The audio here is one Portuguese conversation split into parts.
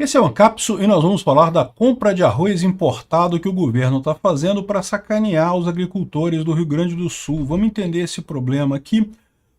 Esse é o Ancapso e nós vamos falar da compra de arroz importado que o governo está fazendo para sacanear os agricultores do Rio Grande do Sul. Vamos entender esse problema aqui,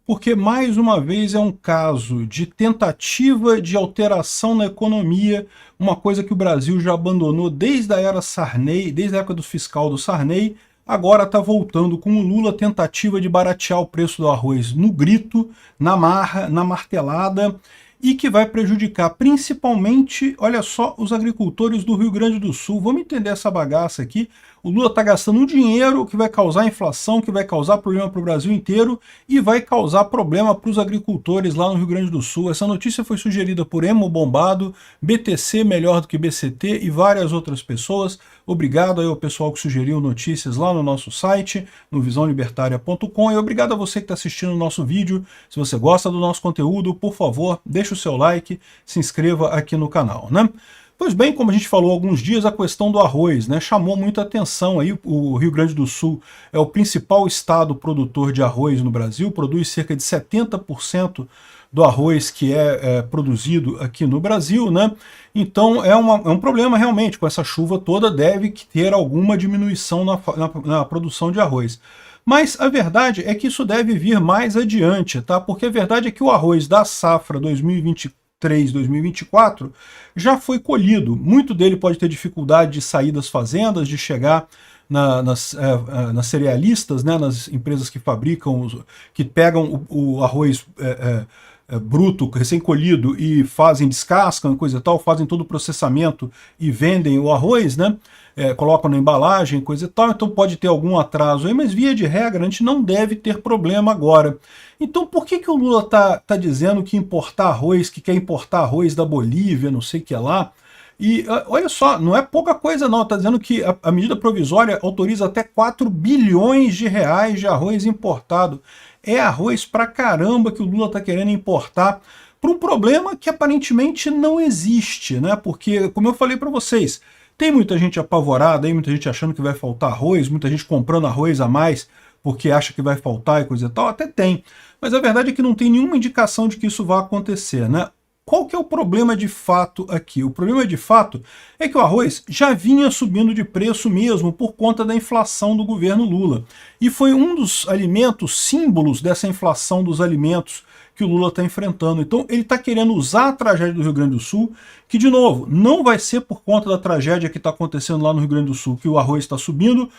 porque mais uma vez é um caso de tentativa de alteração na economia, uma coisa que o Brasil já abandonou desde a era Sarney, desde a época do fiscal do Sarney. Agora está voltando com o Lula, tentativa de baratear o preço do arroz no grito, na marra, na martelada, e que vai prejudicar principalmente, olha só, os agricultores do Rio Grande do Sul. Vamos entender essa bagaça aqui. O Lula está gastando um dinheiro que vai causar inflação, que vai causar problema para o Brasil inteiro e vai causar problema para os agricultores lá no Rio Grande do Sul. Essa notícia foi sugerida por Emo Bombado, BTC Melhor do que BCT e várias outras pessoas. Obrigado aí ao pessoal que sugeriu notícias lá no nosso site, no visãolibertaria.com, e obrigado a você que está assistindo o nosso vídeo. Se você gosta do nosso conteúdo, por favor, deixe o seu like, se inscreva aqui no canal, né? Pois bem, como a gente falou há alguns dias, a questão do arroz, né, chamou muita atenção. Aí o Rio Grande do Sul é o principal estado produtor de arroz no Brasil, produz cerca de 70% do arroz que é produzido aqui no Brasil, né? Então é um problema realmente, com essa chuva toda deve ter alguma diminuição na produção de arroz. Mas a verdade é que isso deve vir mais adiante, tá? Porque a verdade é que o arroz da safra 2023-2024 já foi colhido. Muito dele pode ter dificuldade de sair das fazendas, de chegar nas cerealistas, né, nas empresas que fabricam, que pegam o arroz bruto, recém-colhido, e fazem, descascam e coisa e tal, fazem todo o processamento e vendem o arroz, né? Colocam na embalagem, coisa e tal, então pode ter algum atraso aí, mas via de regra a gente não deve ter problema agora. Então por que o Lula tá dizendo que importar arroz, que quer importar arroz da Bolívia, não sei o que lá? E olha só, não é pouca coisa não, está dizendo que a medida provisória autoriza até 4 bilhões de reais de arroz importado. É arroz pra caramba que o Lula está querendo importar para um problema que aparentemente não existe, né? Porque, como eu falei para vocês, tem muita gente apavorada aí, muita gente achando que vai faltar arroz, muita gente comprando arroz a mais porque acha que vai faltar e coisa e tal, até tem. Mas a verdade é que não tem nenhuma indicação de que isso vai acontecer, né? Qual que é o problema de fato aqui? O problema de fato é que o arroz já vinha subindo de preço mesmo por conta da inflação do governo Lula. E foi um dos alimentos, símbolos dessa inflação dos alimentos que o Lula está enfrentando. Então ele está querendo usar a tragédia do Rio Grande do Sul, que de novo, não vai ser por conta da tragédia que está acontecendo lá no Rio Grande do Sul, que o arroz está subindo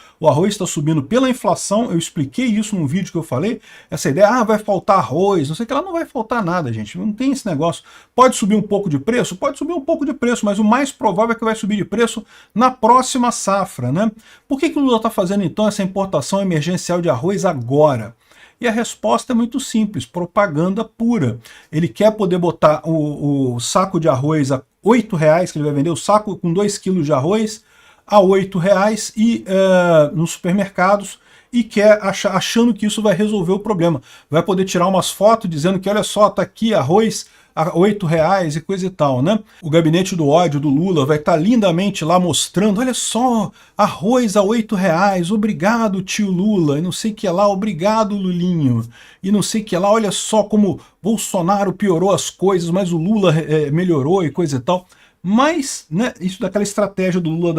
pela inflação. Eu expliquei isso num vídeo que eu falei, essa ideia, vai faltar arroz, não sei o que lá, não vai faltar nada, gente, não tem esse negócio. Pode subir um pouco de preço? Pode subir um pouco de preço, mas o mais provável é que vai subir de preço na próxima safra, né? Por que o Lula está fazendo então essa importação emergencial de arroz agora? E a resposta é muito simples, propaganda pura. Ele quer poder botar o saco de arroz a R$8, que ele vai vender o saco com 2 quilos de arroz a R$8 nos supermercados, e quer achando que isso vai resolver o problema. Vai poder tirar umas fotos dizendo que olha só, tá aqui arroz a R$8 e coisa e tal, né? O gabinete do ódio do Lula vai estar lindamente lá mostrando, olha só, arroz a R$8, obrigado tio Lula, e não sei o que lá, obrigado Lulinho, e não sei o que lá, olha só como Bolsonaro piorou as coisas, mas o Lula melhorou e coisa e tal. Mas, né, isso daquela estratégia do Lula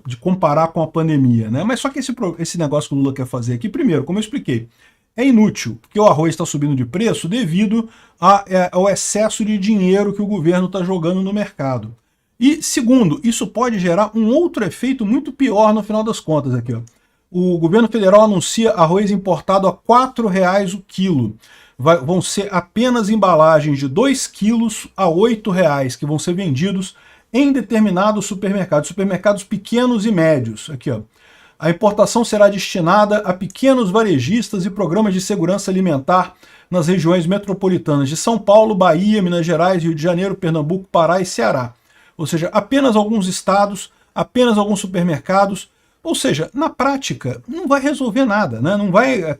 de comparar com a pandemia, né? Mas só que esse negócio que o Lula quer fazer aqui, primeiro, como eu expliquei, é inútil, porque o arroz está subindo de preço devido ao excesso de dinheiro que o governo está jogando no mercado. E segundo, isso pode gerar um outro efeito muito pior no final das contas aqui, ó. O governo federal anuncia arroz importado a R$4 o quilo. Vão ser apenas embalagens de 2 quilos a R$8 que vão ser vendidos em determinados supermercados pequenos e médios. Aqui, ó. A importação será destinada a pequenos varejistas e programas de segurança alimentar nas regiões metropolitanas de São Paulo, Bahia, Minas Gerais, Rio de Janeiro, Pernambuco, Pará e Ceará. Ou seja, apenas alguns estados, apenas alguns supermercados. Ou seja, na prática, não vai resolver nada, né? Não vai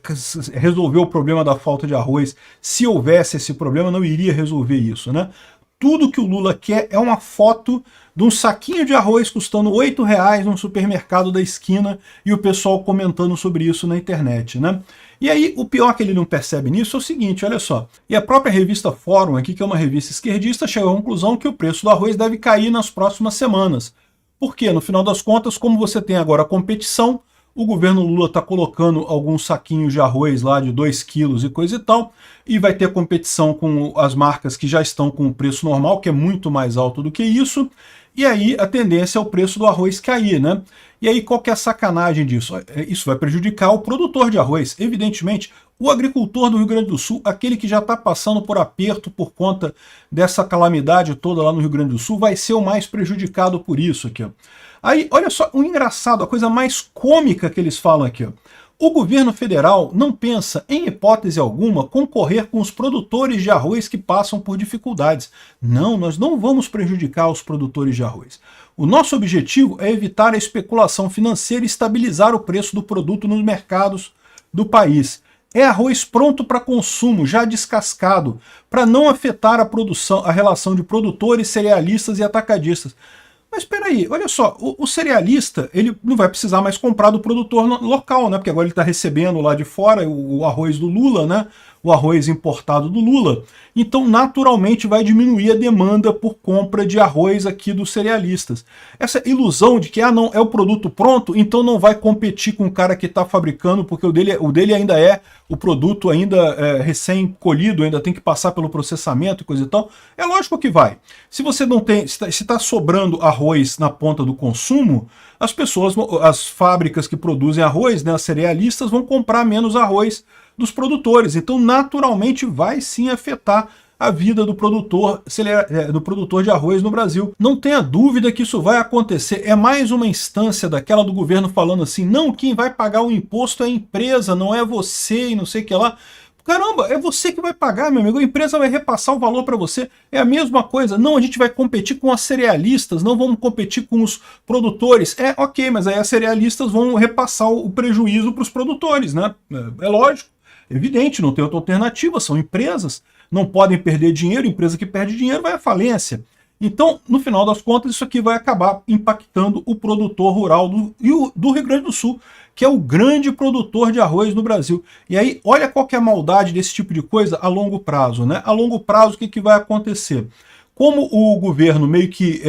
resolver o problema da falta de arroz. Se houvesse esse problema, não iria resolver isso, né? tudo que o Lula quer é uma foto de um saquinho de arroz custando R$ 8 num supermercado da esquina e o pessoal comentando sobre isso na internet, né? E aí, o pior que ele não percebe nisso é o seguinte, olha só. E a própria revista Fórum, aqui, que é uma revista esquerdista, chegou à conclusão que o preço do arroz deve cair nas próximas semanas. Porque, no final das contas, como você tem agora a competição, o governo Lula está colocando alguns saquinhos de arroz lá de 2 quilos e coisa e tal, e vai ter competição com as marcas que já estão com o preço normal, que é muito mais alto do que isso, e aí a tendência é o preço do arroz cair, né? E aí qual que é a sacanagem disso? Isso vai prejudicar o produtor de arroz, evidentemente. O agricultor do Rio Grande do Sul, aquele que já está passando por aperto por conta dessa calamidade toda lá no Rio Grande do Sul, vai ser o mais prejudicado por isso aqui, ó. Aí, olha só, o engraçado, a coisa mais cômica que eles falam aqui, ó. O governo federal não pensa, em hipótese alguma, concorrer com os produtores de arroz que passam por dificuldades. Não, nós não vamos prejudicar os produtores de arroz. O nosso objetivo é evitar a especulação financeira e estabilizar o preço do produto nos mercados do país. É arroz pronto para consumo, já descascado, para não afetar a produção, a relação de produtores, cerealistas e atacadistas. Mas espera aí, olha só, o cerealista ele não vai precisar mais comprar do produtor local, né? Porque agora ele está recebendo lá de fora o arroz do Lula, né? O arroz importado do Lula. Então, naturalmente, vai diminuir a demanda por compra de arroz aqui dos cerealistas. Essa ilusão de que não é o produto pronto, então não vai competir com o cara que está fabricando, porque o dele ainda é o produto ainda recém-colhido, ainda tem que passar pelo processamento e coisa e tal. É lógico que vai. Se você não tem, se está sobrando arroz na ponta do consumo, as pessoas, as fábricas que produzem arroz, né, as cerealistas, vão comprar menos arroz dos produtores. Então, naturalmente, vai sim afetar a vida do produtor de arroz no Brasil. Não tenha dúvida que isso vai acontecer. É mais uma instância daquela do governo falando assim, não, quem vai pagar o imposto é a empresa, não é você e não sei o que lá. Caramba, é você que vai pagar, meu amigo. A empresa vai repassar o valor para você. É a mesma coisa. Não, a gente vai competir com as cerealistas, não vamos competir com os produtores. É, ok, mas aí as cerealistas vão repassar o prejuízo para os produtores, né? É lógico. Evidente, não tem outra alternativa, são empresas, não podem perder dinheiro, empresa que perde dinheiro vai à falência. Então, no final das contas, isso aqui vai acabar impactando o produtor rural do Rio Grande do Sul, que é o grande produtor de arroz no Brasil. E aí, olha qual que é a maldade desse tipo de coisa a longo prazo, né? A longo prazo, o que vai acontecer? Como o governo meio que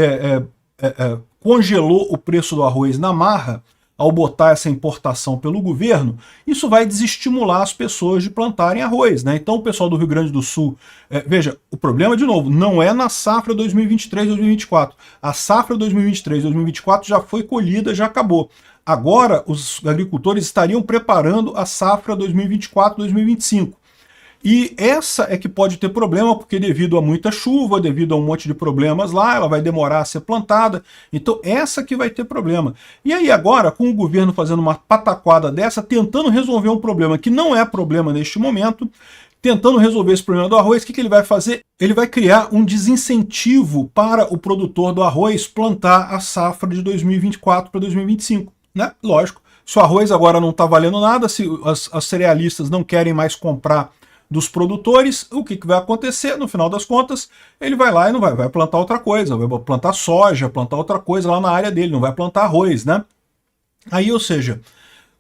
congelou o preço do arroz na marra, ao botar essa importação pelo governo, isso vai desestimular as pessoas de plantarem arroz, né? Então o pessoal do Rio Grande do Sul, veja, o problema, de novo, não é na safra 2023-2024. A safra 2023-2024 já foi colhida, já acabou. Agora os agricultores estariam preparando a safra 2024-2025. E essa é que pode ter problema, porque devido a muita chuva, devido a um monte de problemas lá, ela vai demorar a ser plantada. Então essa que vai ter problema. E aí agora, com o governo fazendo uma pataquada dessa, tentando resolver um problema que não é problema neste momento, tentando resolver esse problema do arroz, o que ele vai fazer? Ele vai criar um desincentivo para o produtor do arroz plantar a safra de 2024 para 2025. Né? Lógico, se o arroz agora não está valendo nada, se as cerealistas não querem mais comprar dos produtores, o que vai acontecer? No final das contas, ele vai lá e não vai plantar outra coisa, vai plantar soja, plantar outra coisa lá na área dele, não vai plantar arroz, né? Aí, ou seja,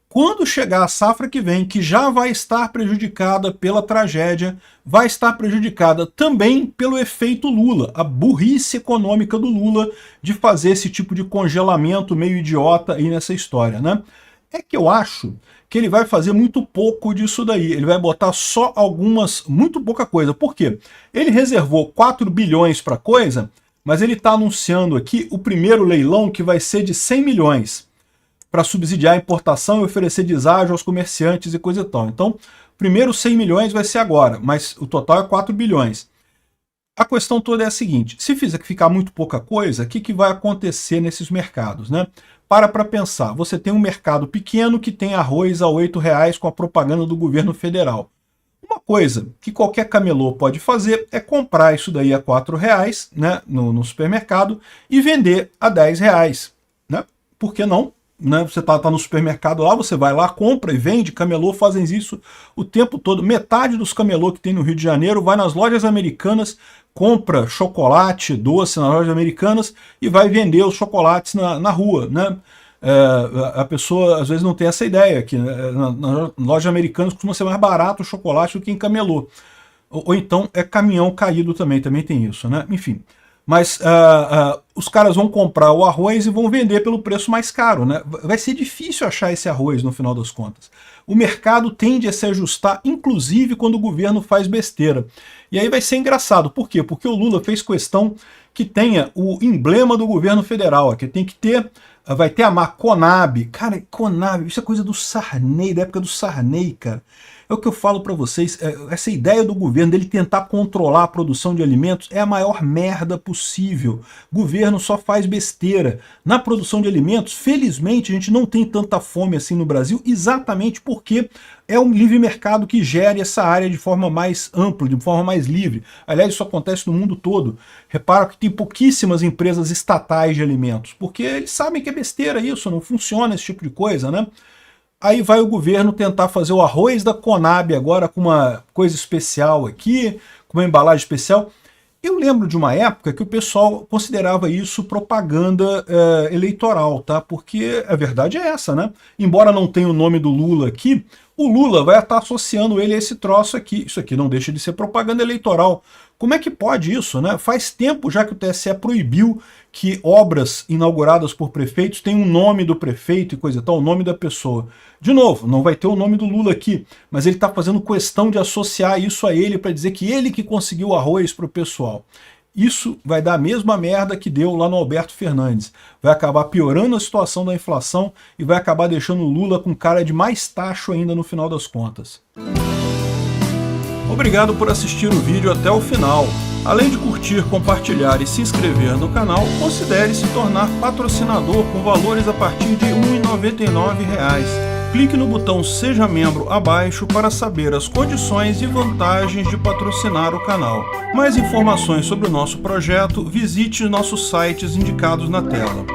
quando chegar a safra que vem, que já vai estar prejudicada pela tragédia, vai estar prejudicada também pelo efeito Lula, a burrice econômica do Lula de fazer esse tipo de congelamento meio idiota aí nessa história, né? É que eu acho que ele vai fazer muito pouco disso daí. Ele vai botar só muito pouca coisa. Por quê? Ele reservou 4 bilhões para coisa, mas ele está anunciando aqui o primeiro leilão que vai ser de 100 milhões para subsidiar a importação e oferecer deságio aos comerciantes e coisa e tal. Então, primeiro 100 milhões vai ser agora, mas o total é 4 bilhões. A questão toda é a seguinte, se ficar muito pouca coisa, o que vai acontecer nesses mercados, né? Para pensar, você tem um mercado pequeno que tem arroz a R$8 com a propaganda do governo federal. Uma coisa que qualquer camelô pode fazer é comprar isso daí a R$4, né, no supermercado e vender a R$10, né? Por que não? né? Você tá no supermercado lá, você vai lá, compra e vende. Camelô fazem isso o tempo todo. Metade dos camelô que tem no Rio de Janeiro vai nas lojas americanas, compra chocolate, doce nas lojas americanas e vai vender os chocolates na rua, né? A pessoa às vezes não tem essa ideia, que na lojas americanas costuma ser mais barato o chocolate do que em camelô. Ou então é caminhão caído também tem isso, né? Enfim. Mas os caras vão comprar o arroz e vão vender pelo preço mais caro, né? Vai ser difícil achar esse arroz no final das contas. O mercado tende a se ajustar, inclusive quando o governo faz besteira. E aí vai ser engraçado. Por quê? Porque o Lula fez questão que tenha o emblema do governo federal, que tem que ter, vai ter a marca Conab. Cara, Conab, isso é coisa do Sarney, da época do Sarney, cara. É o que eu falo para vocês, essa ideia do governo dele tentar controlar a produção de alimentos é a maior merda possível. O governo só faz besteira. Na produção de alimentos, felizmente, a gente não tem tanta fome assim no Brasil, exatamente porque é um livre mercado que gere essa área de forma mais ampla, de forma mais livre. Aliás, isso acontece no mundo todo. Repara que tem pouquíssimas empresas estatais de alimentos, porque eles sabem que é besteira isso, não funciona esse tipo de coisa, né? Aí vai o governo tentar fazer o arroz da Conab agora com uma coisa especial aqui, com uma embalagem especial. Eu lembro de uma época que o pessoal considerava isso propaganda eleitoral, tá? Porque a verdade é essa, né? Embora não tenha o nome do Lula aqui, o Lula vai estar associando ele a esse troço aqui. Isso aqui não deixa de ser propaganda eleitoral. Como é que pode isso, né? Faz tempo já que o TSE proibiu que obras inauguradas por prefeitos tenham o nome do prefeito e coisa e tal, o nome da pessoa. De novo, não vai ter o nome do Lula aqui, mas ele está fazendo questão de associar isso a ele para dizer que ele que conseguiu o arroz para o pessoal. Isso vai dar a mesma merda que deu lá no Alberto Fernandes. Vai acabar piorando a situação da inflação e vai acabar deixando o Lula com cara de mais tacho ainda no final das contas. Obrigado por assistir o vídeo até o final. Além de curtir, compartilhar e se inscrever no canal, considere se tornar patrocinador com valores a partir de R$ 1,99. Clique no botão Seja Membro abaixo para saber as condições e vantagens de patrocinar o canal. Mais informações sobre o nosso projeto, visite nossos sites indicados na tela.